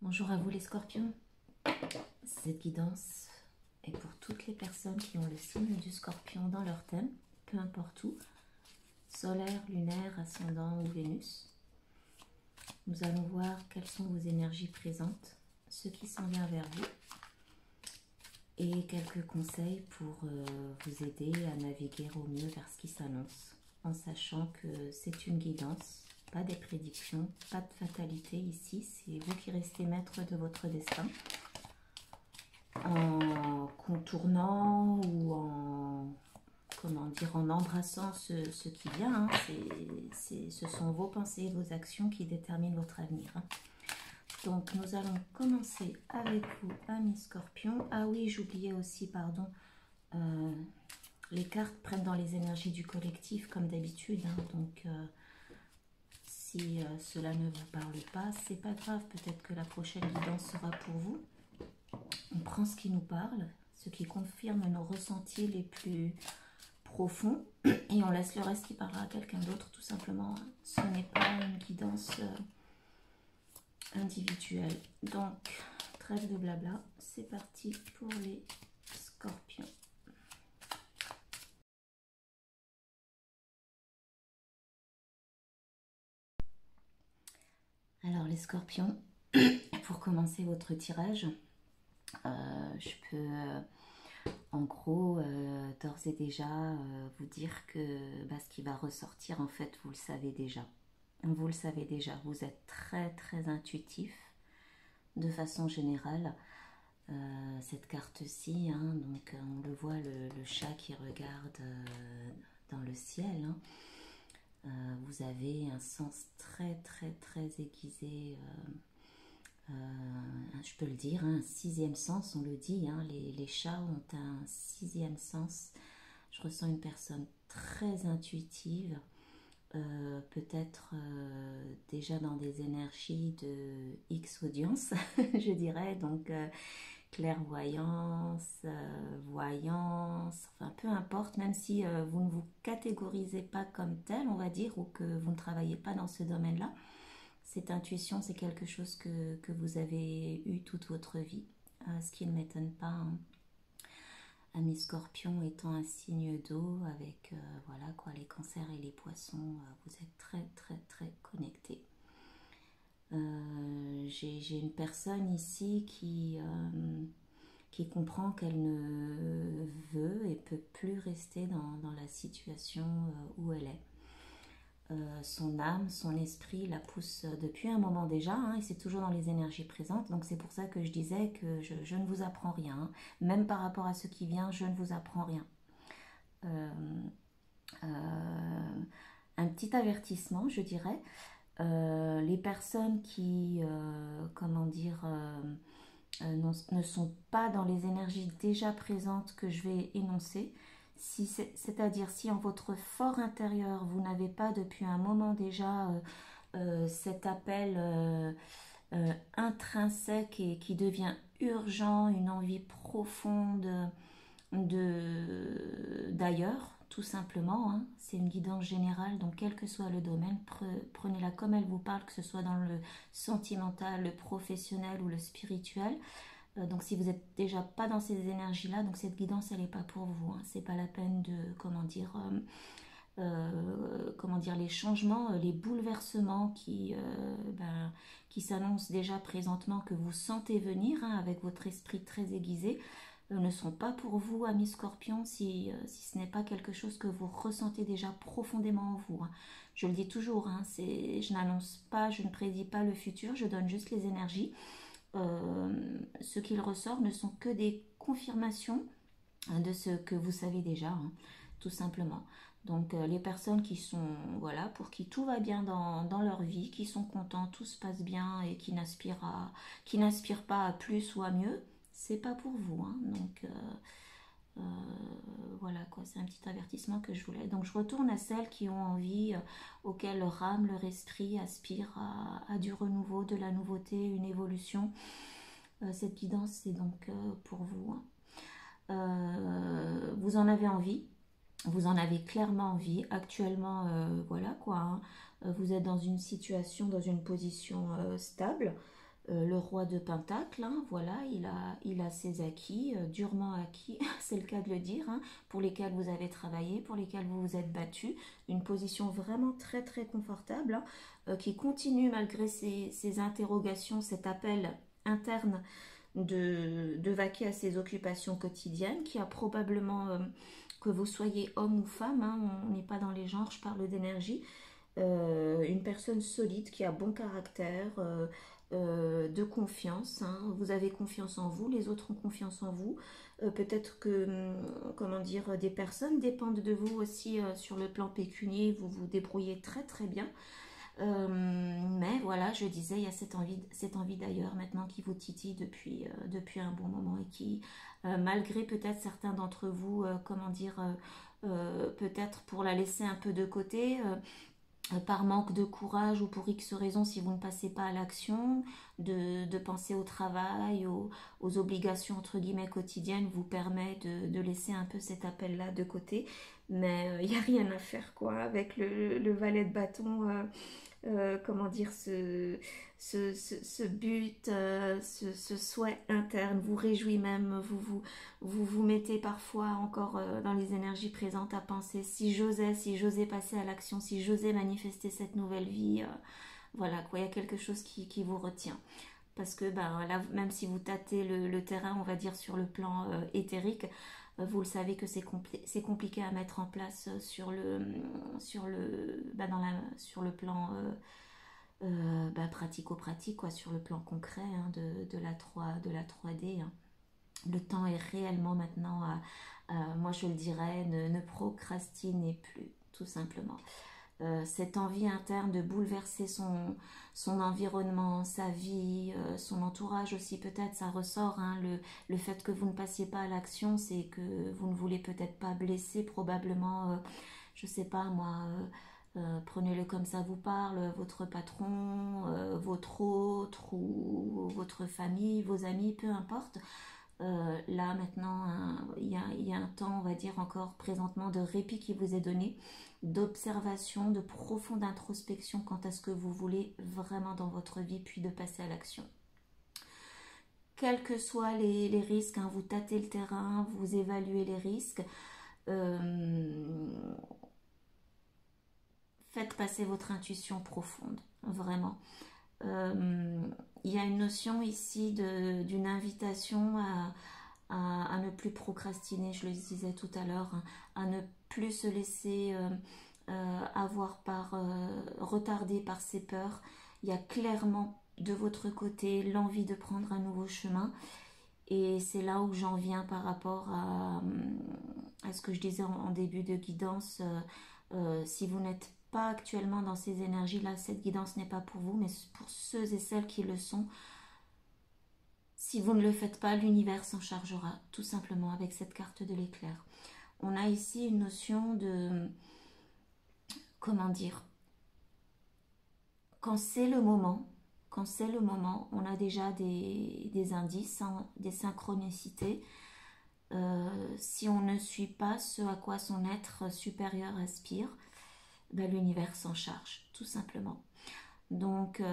Bonjour à vous les scorpions. Cette guidance est pour toutes les personnes qui ont le signe du scorpion dans leur thème, peu importe où, solaire, lunaire, ascendant ou Vénus. Nous allons voir quelles sont vos énergies présentes, ce qui s'en vient vers vous, et quelques conseils pour vous aider à naviguer au mieux vers ce qui s'annonce, en sachant que c'est une guidance, pas des prédictions, pas de fatalité ici, c'est vous qui restez maître de votre destin. En contournant ou en, en embrassant ce qui vient, hein, ce sont vos pensées et vos actions qui déterminent votre avenir. Hein. Donc nous allons commencer avec vous, amis scorpions. Ah oui, j'oubliais aussi, pardon, les cartes prennent dans les énergies du collectif comme d'habitude. Hein, donc si cela ne vous parle pas, c'est pas grave, peut-être que la prochaine guidance sera pour vous. On prend ce qui nous parle, ce qui confirme nos ressentis les plus profonds, et on laisse le reste qui parlera à quelqu'un d'autre, tout simplement. Ce n'est pas une guidance individuelle. Donc, trêve de blabla, c'est parti pour les scorpions. Alors, les scorpions, pour commencer votre tirage, je peux en gros d'ores et déjà vous dire que ce qui va ressortir, en fait, vous le savez déjà. Vous le savez déjà, vous êtes très très intuitif de façon générale. Cette carte-ci, hein, donc on le voit, le chat qui regarde dans le ciel. Hein. Vous avez un sens très très très aiguisé. Je peux le dire, hein, un sixième sens, on le dit, hein, les chats ont un sixième sens. Je ressens une personne très intuitive, peut-être déjà dans des énergies de X audience, je dirais, donc clairvoyance, voyance, enfin peu importe, même si vous ne vous catégorisez pas comme tel, on va dire, ou que vous ne travaillez pas dans ce domaine-là. Cette intuition, c'est quelque chose que vous avez eu toute votre vie, ce qui ne m'étonne pas. Hein. Amis scorpions étant un signe d'eau avec voilà quoi, les cancers et les poissons, vous êtes très très très connectés. J'ai une personne ici qui comprend qu'elle ne veut et peut plus rester dans la situation où elle est. Son âme, son esprit la pousse depuis un moment déjà, hein, et c'est toujours dans les énergies présentes. Donc c'est pour ça que je disais que je ne vous apprends rien. Hein. Même par rapport à ce qui vient, je ne vous apprends rien. Un petit avertissement, je dirais. Les personnes qui, ne sont pas dans les énergies déjà présentes que je vais énoncer, c'est-à-dire si en votre fort intérieur vous n'avez pas depuis un moment déjà cet appel intrinsèque et qui devient urgent, une envie profonde d'ailleurs, tout simplement, hein. C'est une guidance générale, donc quel que soit le domaine, prenez-la comme elle vous parle, que ce soit dans le sentimental, le professionnel ou le spirituel. Donc si vous n'êtes déjà pas dans ces énergies-là, donc cette guidance, elle n'est pas pour vous. Hein. C'est pas la peine de, les changements, les bouleversements qui s'annoncent déjà présentement, que vous sentez venir, hein, avec votre esprit très aiguisé, ne sont pas pour vous, amis scorpions, si ce n'est pas quelque chose que vous ressentez déjà profondément en vous. Hein. Je le dis toujours, hein, je n'annonce pas, je ne prédis pas le futur, je donne juste les énergies. Ce qu'il ressort ne sont que des confirmations, hein, de ce que vous savez déjà, hein, tout simplement. Donc les personnes qui sont, voilà, pour qui tout va bien dans leur vie, qui sont contents, tout se passe bien et qui n'aspirent pas à plus ou à mieux, c'est pas pour vous. Hein. Donc voilà quoi, c'est un petit avertissement que je voulais. Donc je retourne à celles qui ont envie, auxquelles leur âme, leur esprit aspire à du renouveau, de la nouveauté, une évolution. Cette guidance, c'est donc pour vous. Hein. Vous en avez envie, vous en avez clairement envie. Actuellement, voilà quoi. Hein. Vous êtes dans une situation, dans une position stable. le roi de Pentacle, hein, voilà, il a ses acquis, durement acquis, c'est le cas de le dire, hein, pour lesquels vous avez travaillé, pour lesquels vous vous êtes battu. Une position vraiment très très confortable, hein, qui continue malgré ces interrogations, cet appel interne de vaquer à ses occupations quotidiennes, qui a probablement, que vous soyez homme ou femme, hein, on n'est pas dans les genres, je parle d'énergie, une personne solide qui a bon caractère, de confiance, hein. Vous avez confiance en vous, les autres ont confiance en vous. Peut-être que, comment dire, des personnes dépendent de vous aussi sur le plan pécunier, vous vous débrouillez très très bien. Mais voilà, je disais, il y a cette envie d'ailleurs maintenant qui vous titille depuis un bon moment et qui, malgré peut-être certains d'entre vous, comment dire, peut-être pour la laisser un peu de côté, par manque de courage ou pour X raison, si vous ne passez pas à l'action, de penser au travail, aux obligations entre guillemets quotidiennes, vous permet de laisser un peu cet appel-là de côté. Mais il n'y a rien à faire quoi avec le valet de bâton. Comment dire, ce but, ce souhait interne vous réjouit même, vous mettez parfois encore dans les énergies présentes à penser si j'osais passer à l'action, si j'osais manifester cette nouvelle vie, voilà quoi, il y a quelque chose qui vous retient. Parce que ben, là, même si vous tâtez le terrain, on va dire sur le plan éthérique, vous le savez que c'est compliqué à mettre en place sur le plan pratico-pratique, quoi, sur le plan concret, hein, de la 3D. Hein. Le temps est réellement maintenant moi je le dirais, ne procrastinez plus, tout simplement. Cette envie interne de bouleverser son environnement, sa vie, son entourage aussi peut-être, ça ressort, hein, le fait que vous ne passiez pas à l'action, c'est que vous ne voulez peut-être pas blesser probablement, je sais pas moi, prenez-le comme ça vous parle, votre patron, votre autre ou votre famille, vos amis, peu importe. Là maintenant, il y a un temps, on va dire encore présentement, de répit qui vous est donné, d'observation, de profonde introspection quant à ce que vous voulez vraiment dans votre vie, puis de passer à l'action. Quels que soient les risques, hein, vous tâtez le terrain, vous évaluez les risques, faites passer votre intuition profonde, vraiment. Il y a une notion ici d'une invitation à ne plus procrastiner, je le disais tout à l'heure, hein, à ne plus se laisser avoir retardé par ses peurs. Il y a clairement de votre côté l'envie de prendre un nouveau chemin. Et c'est là où j'en viens par rapport à ce que je disais en début de guidance. Si vous n'êtes pas actuellement dans ces énergies-là, cette guidance n'est pas pour vous, mais pour ceux et celles qui le sont. Si vous ne le faites pas, l'univers s'en chargera, tout simplement, avec cette carte de l'éclair. On a ici une notion de... Comment dire? Quand c'est le moment, on a déjà des indices, hein, des synchronicités. Si on ne suit pas ce à quoi son être supérieur aspire, ben, l'univers s'en charge, tout simplement. Donc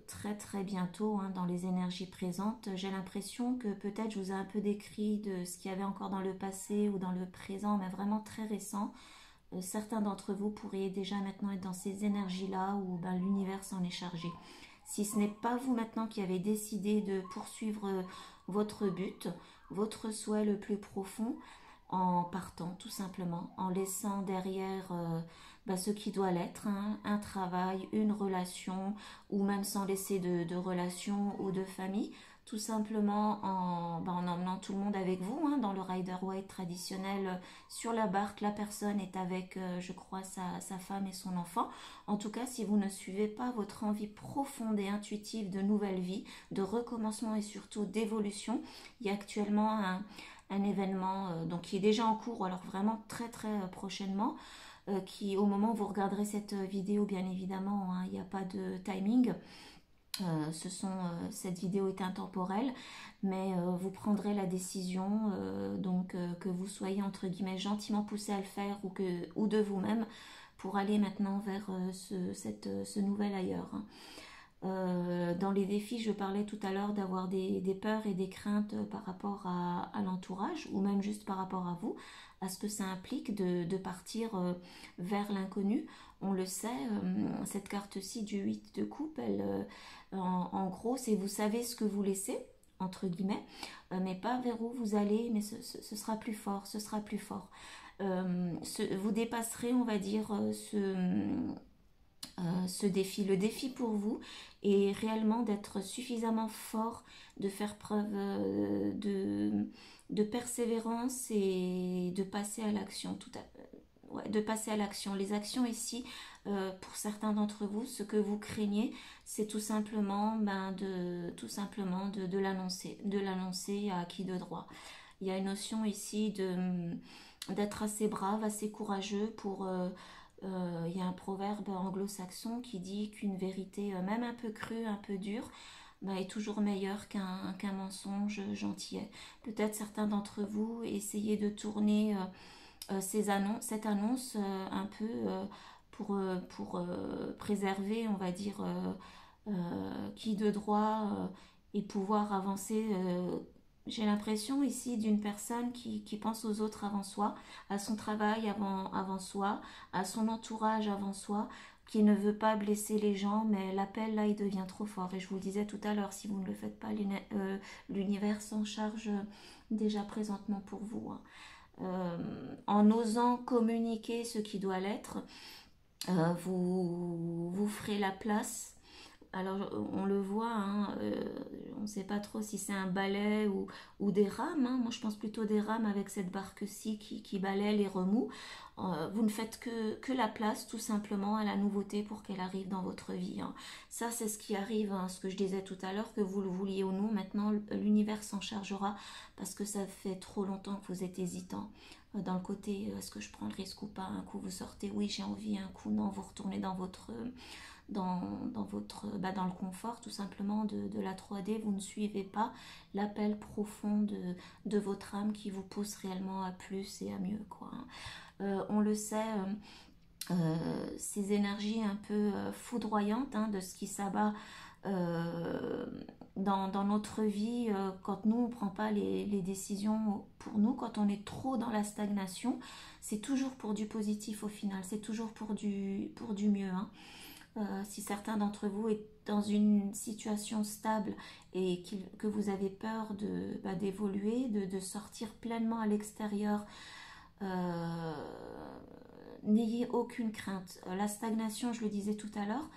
très très bientôt, hein, dans les énergies présentes, j'ai l'impression que peut-être je vous ai un peu décrit de ce qu'il y avait encore dans le passé ou dans le présent, mais vraiment très récent. Certains d'entre vous pourriez déjà maintenant être dans ces énergies-là où ben, l'univers s'en est chargé. Si ce n'est pas vous maintenant qui avez décidé de poursuivre votre but, votre souhait le plus profond, en partant tout simplement, en laissant derrière ce qui doit l'être, hein, un travail, une relation, ou même sans laisser de relation ou de famille, tout simplement en emmenant tout le monde avec vous, hein, dans le Rider Waite traditionnel, sur la barque, la personne est avec, je crois, sa femme et son enfant. En tout cas, si vous ne suivez pas votre envie profonde et intuitive de nouvelle vie, de recommencement et surtout d'évolution, il y a actuellement un événement donc qui est déjà en cours, alors vraiment très très prochainement, qui au moment où vous regarderez cette vidéo, bien évidemment, hein, il n'y a pas de timing, cette vidéo est intemporelle, mais vous prendrez la décision, que vous soyez entre guillemets gentiment poussé à le faire ou de vous-même pour aller maintenant vers ce nouvel ailleurs, hein. Dans les défis, je parlais tout à l'heure d'avoir des peurs et des craintes par rapport à l'entourage, ou même juste par rapport à vous, à ce que ça implique de partir vers l'inconnu. On le sait, cette carte-ci du 8 de coupe, en gros, c'est vous savez ce que vous laissez, entre guillemets, mais pas vers où vous allez, mais ce sera plus fort, ce sera plus fort. Vous dépasserez, on va dire, ce défi. Le défi pour vous est réellement d'être suffisamment fort, de faire preuve de persévérance et de passer à l'action. Ouais, de passer à l'action. Les actions ici, pour certains d'entre vous, ce que vous craignez, c'est tout simplement, de l'annoncer à qui de droit. Il y a une notion ici d'être assez brave, assez courageux pour il y a un proverbe anglo-saxon qui dit qu'une vérité, même un peu crue, un peu dure, est toujours meilleure qu'un mensonge gentillet. Peut-être certains d'entre vous essayez de tourner cette annonce un peu pour préserver, on va dire, qui de droit et pouvoir avancer. J'ai l'impression ici d'une personne qui pense aux autres avant soi, à son travail avant soi, à son entourage avant soi, qui ne veut pas blesser les gens, mais l'appel là il devient trop fort. Et je vous le disais tout à l'heure, si vous ne le faites pas, l'univers s'en charge déjà présentement pour vous, hein. En osant communiquer ce qui doit l'être, vous ferez la place. Alors on le voit, hein, on ne sait pas trop si c'est un balai ou des rames, hein. Moi je pense plutôt des rames avec cette barque-ci qui balaie les remous. Vous ne faites que la place tout simplement à la nouveauté pour qu'elle arrive dans votre vie, hein. Ça c'est ce qui arrive, hein, ce que je disais tout à l'heure, que vous le vouliez ou non, maintenant l'univers s'en chargera parce que ça fait trop longtemps que vous êtes hésitant. Dans le côté, est-ce que je prends le risque ou pas? Un coup vous sortez, oui j'ai envie, un coup non, vous retournez dans votre dans le confort tout simplement de la 3D. Vous ne suivez pas l'appel profond de votre âme qui vous pousse réellement à plus et à mieux, quoi. On le sait, ces énergies un peu foudroyantes, hein, de ce qui s'abat dans notre vie, quand nous on ne prend pas les décisions pour nous, quand on est trop dans la stagnation, c'est toujours pour du positif au final, c'est toujours pour du mieux, hein. Si certains d'entre vous est dans une situation stable et que vous avez peur d'évoluer, de sortir pleinement à l'extérieur, euh, n'ayez aucune crainte. La stagnation, je le disais tout à l'heure,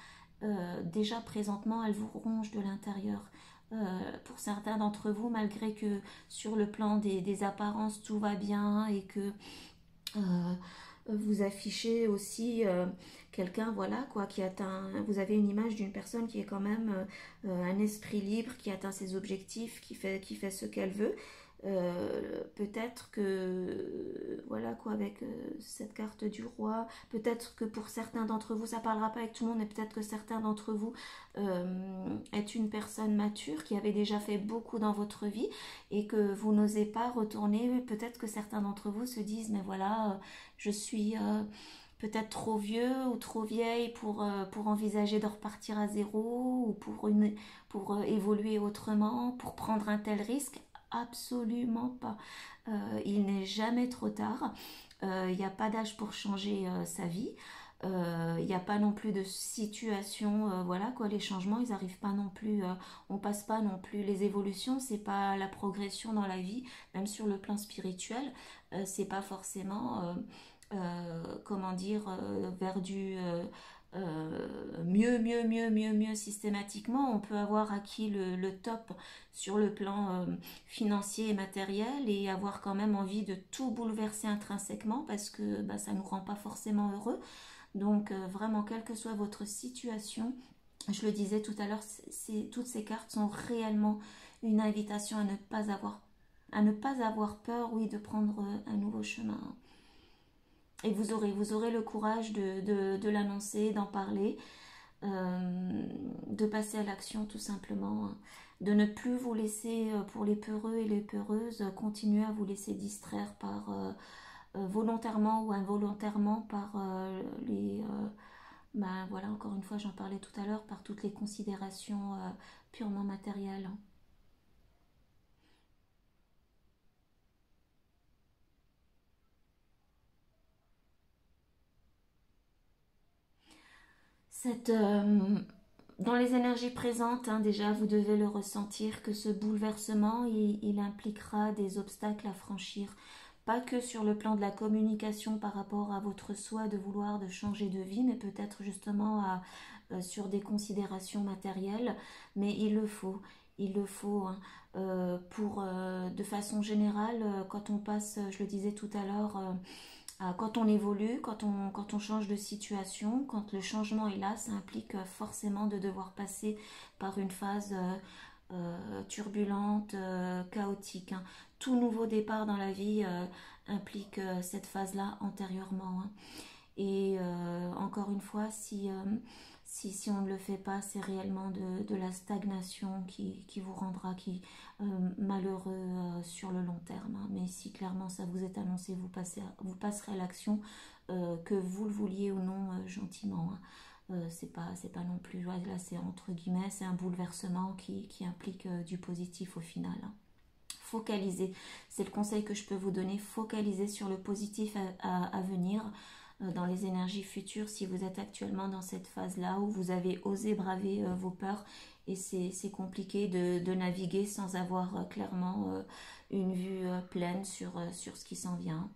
déjà présentement, elle vous ronge de l'intérieur. Pour certains d'entre vous, malgré que sur le plan des apparences tout va bien et que euh, vous affichez aussi quelqu'un, voilà quoi, qui atteint. Vous avez une image d'une personne qui est quand même un esprit libre, qui atteint ses objectifs, qui fait ce qu'elle veut. Peut-être que voilà quoi, avec cette carte du roi, peut-être que pour certains d'entre vous, ça parlera pas avec tout le monde, mais peut-être que certains d'entre vous est une personne mature qui avait déjà fait beaucoup dans votre vie et que vous n'osez pas retourner. Peut-être que certains d'entre vous se disent mais voilà, je suis peut-être trop vieux ou trop vieille pour envisager de repartir à zéro ou pour évoluer autrement, pour prendre un tel risque. Absolument pas. Il n'est jamais trop tard. Il n'y a pas d'âge pour changer sa vie. Il n'y a pas non plus de situation, voilà quoi, les changements, ils n'arrivent pas non plus, on passe pas non plus, les évolutions, c'est pas la progression dans la vie, même sur le plan spirituel, c'est pas forcément, comment dire, vers du mieux systématiquement. On peut avoir acquis le top sur le plan financier et matériel et avoir quand même envie de tout bouleverser intrinsèquement parce que ça ne nous rend pas forcément heureux. Donc vraiment, quelle que soit votre situation, je le disais tout à l'heure, toutes ces cartes sont réellement une invitation à ne pas avoir peur, oui, de prendre un nouveau chemin. Et vous aurez le courage de l'annoncer, d'en parler, de passer à l'action tout simplement, hein. De ne plus vous laisser, pour les peureux et les peureuses, continuer à vous laisser distraire par volontairement ou involontairement par Ben voilà, encore une fois, j'en parlais tout à l'heure, par toutes les considérations purement matérielles, hein. Cette, dans les énergies présentes, hein, déjà, vous devez le ressentir que ce bouleversement, il impliquera des obstacles à franchir. Pas que sur le plan de la communication par rapport à votre souhait de vouloir de changer de vie, mais peut-être justement sur des considérations matérielles. Mais il le faut. Il le faut, hein. De façon générale, quand on passe, je le disais tout à l'heure, quand on évolue, quand on change de situation, quand le changement est là, ça implique forcément de devoir passer par une phase turbulente, chaotique, hein. Tout nouveau départ dans la vie implique cette phase-là antérieurement, hein. Et encore une fois, si on ne le fait pas, c'est réellement de la stagnation qui vous rendra malheureux sur le long terme, hein. Mais si clairement ça vous est annoncé, vous passerez à l'action, que vous le vouliez ou non, gentiment, hein. C'est pas non plus, ouais, là c'est entre guillemets, c'est un bouleversement qui implique du positif au final, hein. Focaliser, c'est le conseil que je peux vous donner, focaliser sur le positif à venir dans les énergies futures si vous êtes actuellement dans cette phase-là où vous avez osé braver vos peurs et c'est compliqué de naviguer sans avoir clairement une vue pleine sur ce qui s'en vient.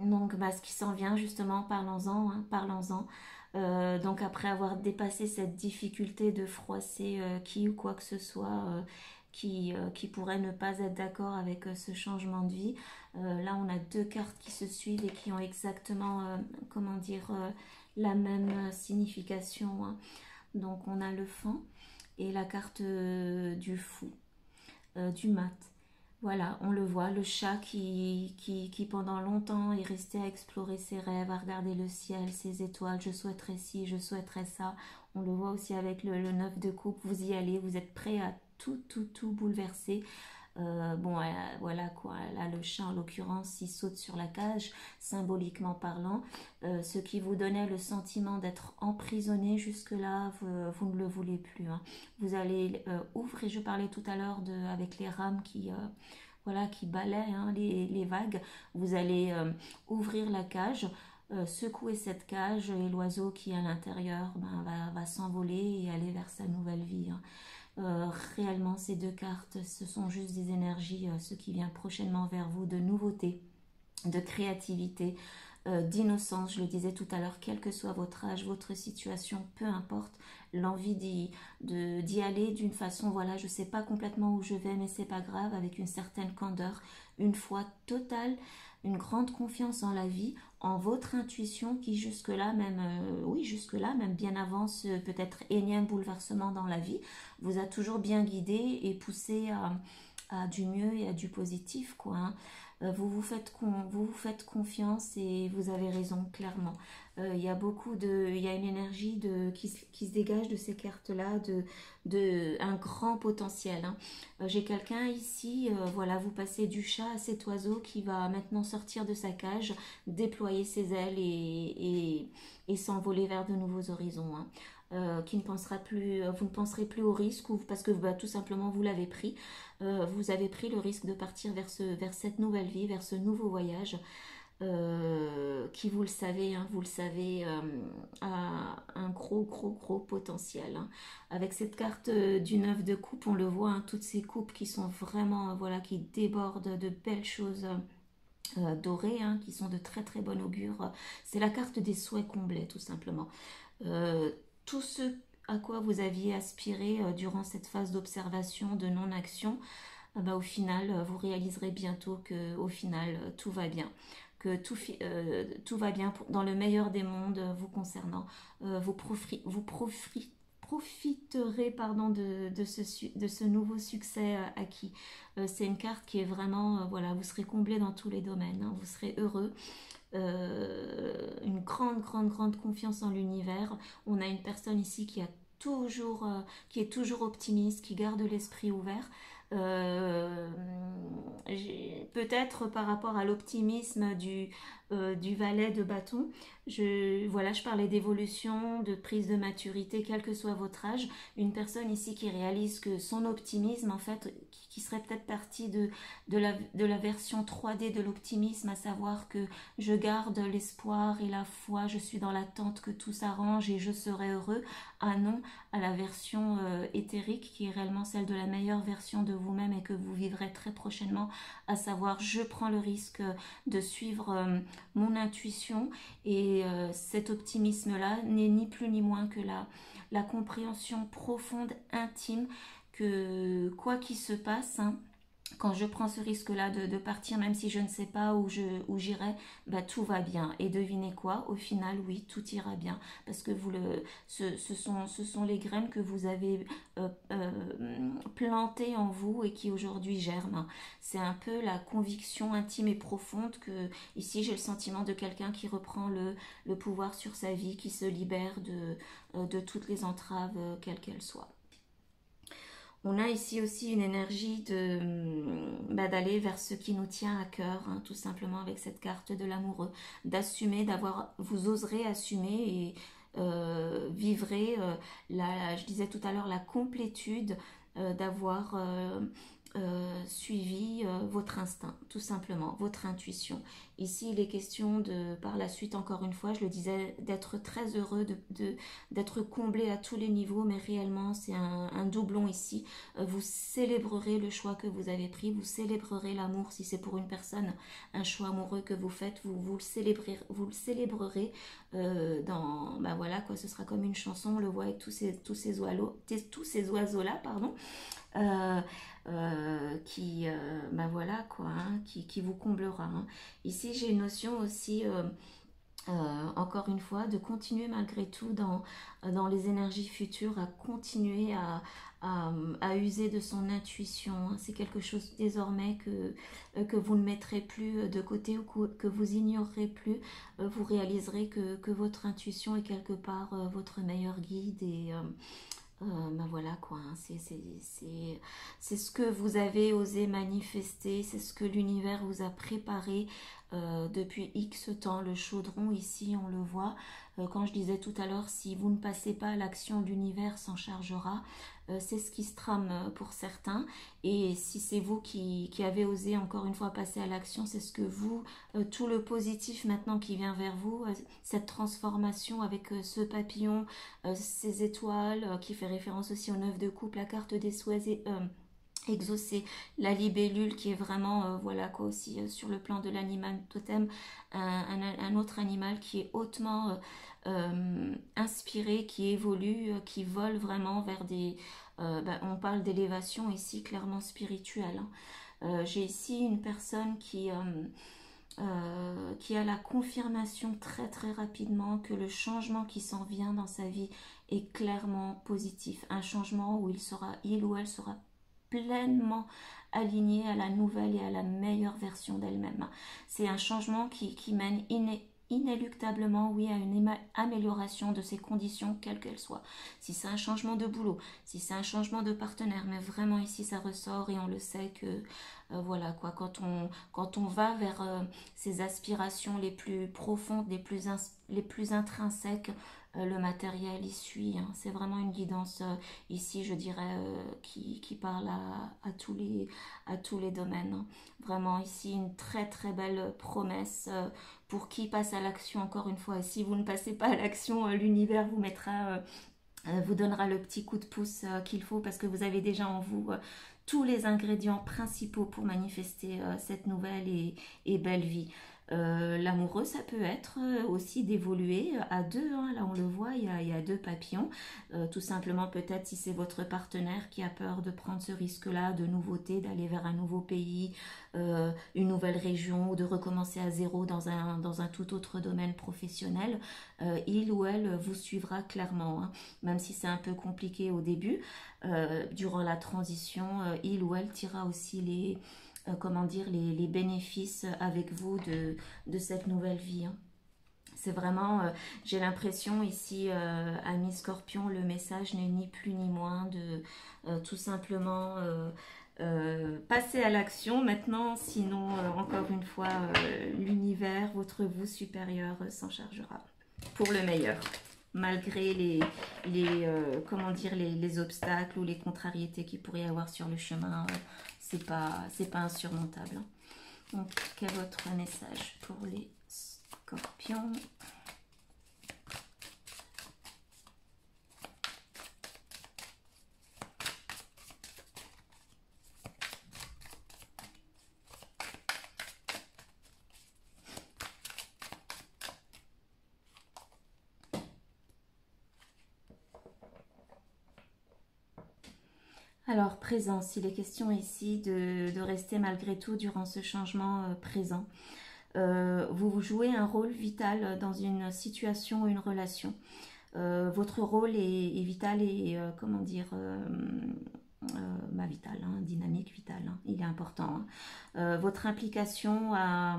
Donc, bah, ce qui s'en vient, justement, parlons-en, hein, parlons-en. Donc, après avoir dépassé cette difficulté de froisser qui ou quoi que ce soit qui pourrait ne pas être d'accord avec ce changement de vie, là, on a deux cartes qui se suivent et qui ont exactement, comment dire, la même signification, hein. Donc, on a le fan et la carte du fou, du mat. Voilà, on le voit, le chat qui pendant longtemps est resté à explorer ses rêves, à regarder le ciel, ses étoiles, je souhaiterais ci, je souhaiterais ça. On le voit aussi avec le 9 de coupe, vous y allez, vous êtes prêt à tout bouleverser. Bon, voilà quoi, là le chat en l'occurrence, il saute sur la cage, symboliquement parlant, ce qui vous donnait le sentiment d'être emprisonné jusque-là, vous ne le voulez plus, hein. Vous allez ouvrir, je parlais tout à l'heure avec les rames voilà, qui balaient, hein, les vagues, vous allez ouvrir la cage, secouer cette cage et l'oiseau qui est à l'intérieur ben, va s'envoler et aller vers sa nouvelle vie, hein. Réellement, ces deux cartes, ce sont juste des énergies, ce qui vient prochainement vers vous, de nouveauté, de créativité, d'innocence. Je le disais tout à l'heure, quel que soit votre âge, votre situation, peu importe, l'envie d'y aller d'une façon, voilà, je sais pas complètement où je vais, mais c'est pas grave, avec une certaine candeur, une foi totale, une grande confiance en la vie, en votre intuition qui jusque-là même, oui, jusque-là même bien avant ce peut-être énième bouleversement dans la vie, vous a toujours bien guidé et poussé à du mieux et à du positif, quoi, hein. Vous vous faites confiance et vous avez raison, clairement. Il y a une énergie qui se dégage de ces cartes-là, un grand potentiel, hein. J'ai quelqu'un ici, voilà, vous passez du chat à cet oiseau qui va maintenant sortir de sa cage, déployer ses ailes et s'envoler vers de nouveaux horizons, hein. Qui ne pensera plus, vous ne penserez plus au risque ou parce que bah, tout simplement vous l'avez pris. Vous avez pris le risque de partir vers cette nouvelle vie, vers ce nouveau voyage qui, vous le savez, hein, a un gros potentiel, hein. Avec cette carte du 9 de coupe, on le voit, hein, toutes ces coupes qui sont vraiment, voilà, qui débordent de belles choses dorées, hein, qui sont de très bon augure. C'est la carte des souhaits comblés, tout simplement. Tout ce à quoi vous aviez aspiré durant cette phase d'observation, de non-action, bah, au final, vous réaliserez bientôt que au final, tout va bien. Que tout va bien dans le meilleur des mondes vous concernant. Profiterez pardon, de ce nouveau succès acquis. C'est une carte qui est vraiment, voilà, vous serez comblé dans tous les domaines, hein, vous serez heureux. Une grande confiance en l'univers. On a une personne ici qui est toujours optimiste, qui garde l'esprit ouvert. Peut-être par rapport à l'optimisme du valet de bâton. Voilà, je parlais d'évolution, de prise de maturité, quel que soit votre âge. Une personne ici qui réalise que son optimisme, en fait, qui serait peut-être partie de la version 3D de l'optimisme, à savoir que je garde l'espoir et la foi, je suis dans l'attente que tout s'arrange et je serai heureux. Ah non, à la version éthérique qui est réellement celle de la meilleure version de vous-même et que vous vivrez très prochainement, à savoir je prends le risque de suivre mon intuition et cet optimisme-là n'est ni plus ni moins que la compréhension profonde, intime que quoi qu'il se passe, hein, quand je prends ce risque-là de partir, même si je ne sais pas où j'irai, bah, tout va bien. Et devinez quoi? Au final, oui, tout ira bien. Parce que ce sont les graines que vous avez plantées en vous et qui aujourd'hui germent. C'est un peu la conviction intime et profonde que, ici, j'ai le sentiment de quelqu'un qui reprend le pouvoir sur sa vie, qui se libère de toutes les entraves, quelles qu'elles soient. On a ici aussi une énergie d'aller vers ce qui nous tient à cœur, hein, tout simplement avec cette carte de l'amoureux, d'assumer, vous oserez assumer et vivrez, je disais tout à l'heure, la complétude d'avoir suivi votre instinct, tout simplement, votre intuition. Ici, il est question par la suite, encore une fois, je le disais, d'être très heureux, d'être comblé à tous les niveaux, mais réellement, c'est un doublon ici. Vous célébrerez le choix que vous avez pris, vous célébrerez l'amour, si c'est pour une personne, un choix amoureux que vous faites, vous le célébrerez ben voilà, quoi, ce sera comme une chanson, on le voit avec tous ces oiseaux-là, pardon. Ben voilà quoi, hein, qui vous comblera. Hein. Ici j'ai une notion aussi, encore une fois, de continuer malgré tout dans les énergies futures, à continuer à user de son intuition. Hein. C'est quelque chose désormais que vous ne mettrez plus de côté ou que vous ignorerez plus. Vous réaliserez que votre intuition est quelque part votre meilleur guide et ben voilà quoi, hein, c'est ce que vous avez osé manifester, c'est ce que l'univers vous a préparé depuis X temps. Le chaudron ici on le voit, quand je disais tout à l'heure, si vous ne passez pas à l'action, l'univers s'en chargera. C'est ce qui se trame pour certains, et si c'est vous qui avez osé encore une fois passer à l'action, c'est ce que vous, tout le positif maintenant qui vient vers vous, cette transformation avec ce papillon, ces étoiles, qui fait référence aussi au 9 de coupe, la carte des souhaits exaucé, la libellule qui est vraiment, voilà quoi aussi, sur le plan de l'animal totem, un autre animal qui est hautement inspiré, qui évolue, qui vole vraiment vers on parle d'élévation ici, clairement spirituelle. Hein. J'ai ici une personne qui a la confirmation très très rapidement que le changement qui s'en vient dans sa vie est clairement positif. Un changement où il ou elle sera pleinement alignée à la nouvelle et à la meilleure version d'elle-même. C'est un changement qui mène inéluctablement, oui, à une amélioration de ses conditions, quelles qu'elles soient. Si c'est un changement de boulot, si c'est un changement de partenaire, mais vraiment ici ça ressort et on le sait que voilà quoi, quand on va vers ces aspirations les plus profondes, les plus intrinsèques, le matériel y suit. Hein. C'est vraiment une guidance ici, je dirais, qui parle à tous les domaines. Hein. Vraiment ici une très très belle promesse pour qui passe à l'action, encore une fois. Et si vous ne passez pas à l'action, l'univers vous donnera le petit coup de pouce qu'il faut, parce que vous avez déjà en vous tous les ingrédients principaux pour manifester cette nouvelle et belle vie. L'amoureux, ça peut être aussi d'évoluer à deux. Hein. Là, on le voit, il y a deux papillons. Tout simplement, peut-être si c'est votre partenaire qui a peur de prendre ce risque-là, de nouveauté, d'aller vers un nouveau pays, une nouvelle région, ou de recommencer à zéro dans un tout autre domaine professionnel, il ou elle vous suivra clairement. Hein. Même si c'est un peu compliqué au début, durant la transition, il ou elle tirera aussi les bénéfices avec vous de cette nouvelle vie. Hein. C'est vraiment, j'ai l'impression ici, ami Scorpion, le message n'est ni plus ni moins de tout simplement Passez à l'action maintenant, sinon, encore une fois, l'univers, votre vous supérieur s'en chargera pour le meilleur, malgré comment dire, les obstacles ou les contrariétés qu'il pourrait y avoir sur le chemin. C'est pas insurmontable. Donc, quel est votre message pour les scorpions? Alors, présence, il est question ici de rester malgré tout durant ce changement présent. Vous jouez un rôle vital dans une situation ou une relation. Votre rôle est vital et, comment dire, vital, hein, dynamique, vital, hein, il est important. Hein. Votre implication a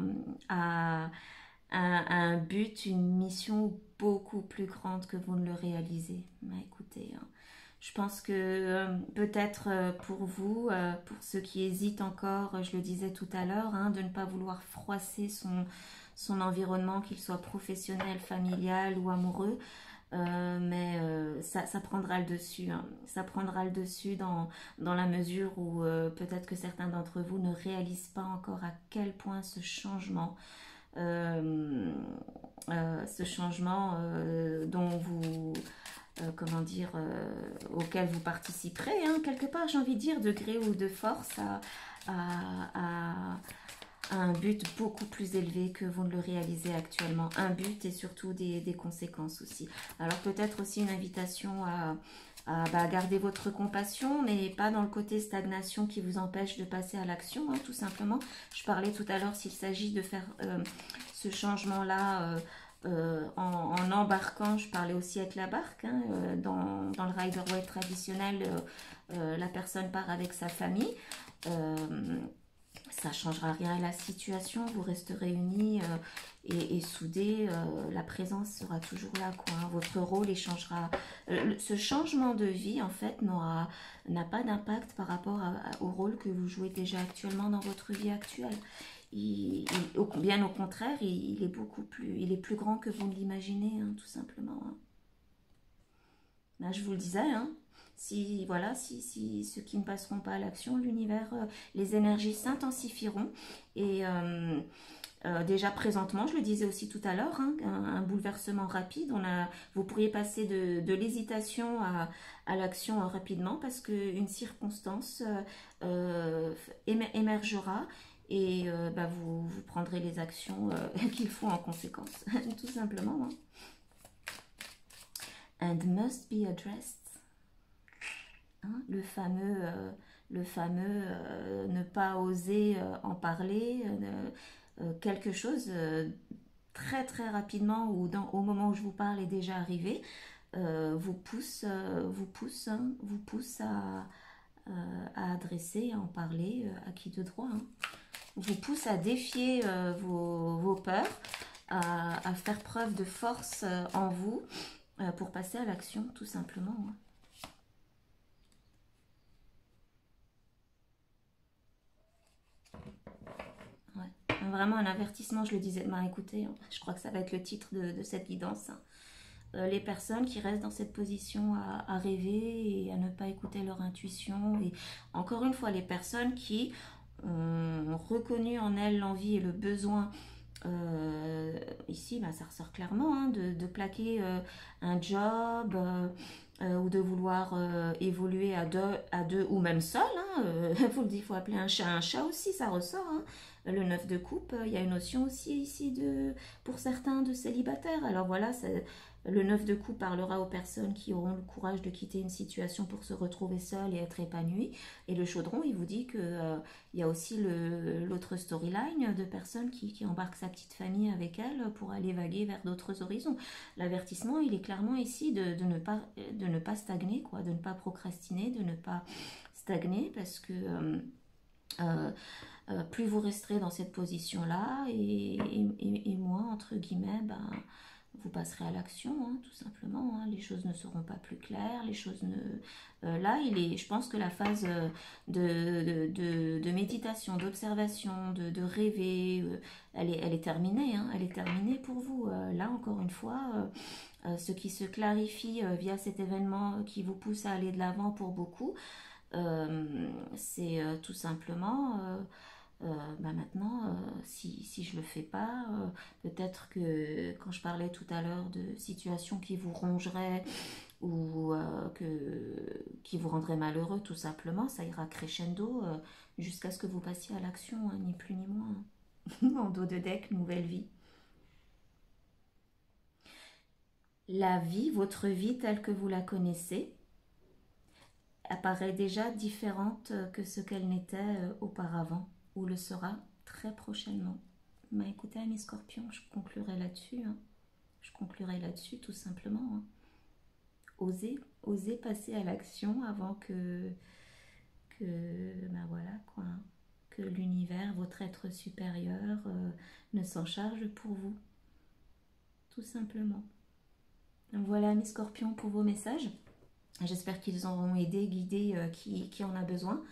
un but, une mission beaucoup plus grande que vous ne le réalisez. Mais écoutez, hein, je pense que peut-être pour vous, pour ceux qui hésitent encore, je le disais tout à l'heure, hein, de ne pas vouloir froisser son environnement, qu'il soit professionnel, familial ou amoureux, mais ça prendra le dessus. Hein. Ça prendra le dessus dans la mesure où peut-être que certains d'entre vous ne réalisent pas encore à quel point ce changement dont vous comment dire, auquel vous participerez, hein, quelque part, j'ai envie de dire, de gré ou de force, à un but beaucoup plus élevé que vous ne le réalisez actuellement. Un but et surtout des conséquences aussi. Alors peut-être aussi une invitation à garder votre compassion, mais pas dans le côté stagnation qui vous empêche de passer à l'action, hein, tout simplement. Je parlais tout à l'heure s'il s'agit de faire ce changement-là en embarquant, je parlais aussi avec la barque, hein, dans le Rider-Waite traditionnel, la personne part avec sa famille. Ça ne changera rien à la situation, vous resterez unis et soudés, la présence sera toujours là, quoi, hein. Votre rôle échangera. Ce changement de vie, en fait, n'a pas d'impact par rapport au rôle que vous jouez déjà actuellement dans votre vie actuelle. Bien au contraire, il est plus grand que vous ne l'imaginez, hein, tout simplement. Hein. Là, je vous le disais, hein, si ceux qui ne passeront pas à l'action, l'univers, les énergies s'intensifieront et déjà présentement, je le disais aussi tout à l'heure, hein, un bouleversement rapide. Vous pourriez passer de l'hésitation à l'action rapidement parce qu'une circonstance émergera et vous prendrez les actions qu'il faut en conséquence, tout simplement. Hein. And must be addressed. Hein, le fameux ne pas oser en parler, quelque chose très très rapidement ou au moment où je vous parle est déjà arrivé, vous pousse à adresser, à en parler à qui de droit. Hein. Vous pousse à défier vos peurs, à faire preuve de force en vous pour passer à l'action, tout simplement. Hein. Ouais. Vraiment un avertissement, je le disais. Bah, écoutez, hein, je crois que ça va être le titre de cette guidance. Hein. Les personnes qui restent dans cette position à rêver et à ne pas écouter leur intuition. Et encore une fois, les personnes qui ont reconnu en elles l'envie et le besoin. Ici, ça ressort clairement hein, de plaquer un job ou de vouloir évoluer à deux ou même seul. Hein, vous le dites, il faut appeler un chat aussi, ça ressort. Hein. Le 9 de coupe, il y a une notion aussi ici pour certains de célibataires. Alors voilà, le 9 de coupe parlera aux personnes qui auront le courage de quitter une situation pour se retrouver seules et être épanouies. Et le chaudron, il vous dit que il y a aussi l'autre storyline de personnes qui embarquent sa petite famille avec elle pour aller vaguer vers d'autres horizons. L'avertissement, il est clairement ici de ne pas stagner, quoi, de ne pas procrastiner, de ne pas stagner parce que plus vous resterez dans cette position-là et moins, entre guillemets, vous passerez à l'action, hein, tout simplement. Hein. Les choses ne seront pas plus claires, les choses ne... là, je pense que la phase de méditation, d'observation, de rêver, elle est terminée. Hein, elle est terminée pour vous. Là, encore une fois, ce qui se clarifie via cet événement qui vous pousse à aller de l'avant pour beaucoup, c'est tout simplement... maintenant, si je le fais pas, peut-être que quand je parlais tout à l'heure de situations qui vous rongeraient ou qui vous rendraient malheureux, tout simplement, ça ira crescendo jusqu'à ce que vous passiez à l'action, hein, ni plus ni moins. En dos de deck, nouvelle vie. La vie, votre vie telle que vous la connaissez, apparaît déjà différente que ce qu'elle n'était auparavant, ou le sera très prochainement. Bah écoutez, mes scorpions, je conclurai là-dessus. Hein. Je conclurai là-dessus tout simplement. Hein. Osez passer à l'action avant ben voilà quoi, hein, que l'univers, votre être supérieur, ne s'en charge pour vous. Tout simplement. Donc voilà mes scorpions pour vos messages. J'espère qu'ils auront aidé, guidé qui en a besoin.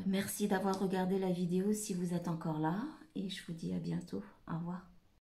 Merci d'avoir regardé la vidéo si vous êtes encore là et je vous dis à bientôt. Au revoir.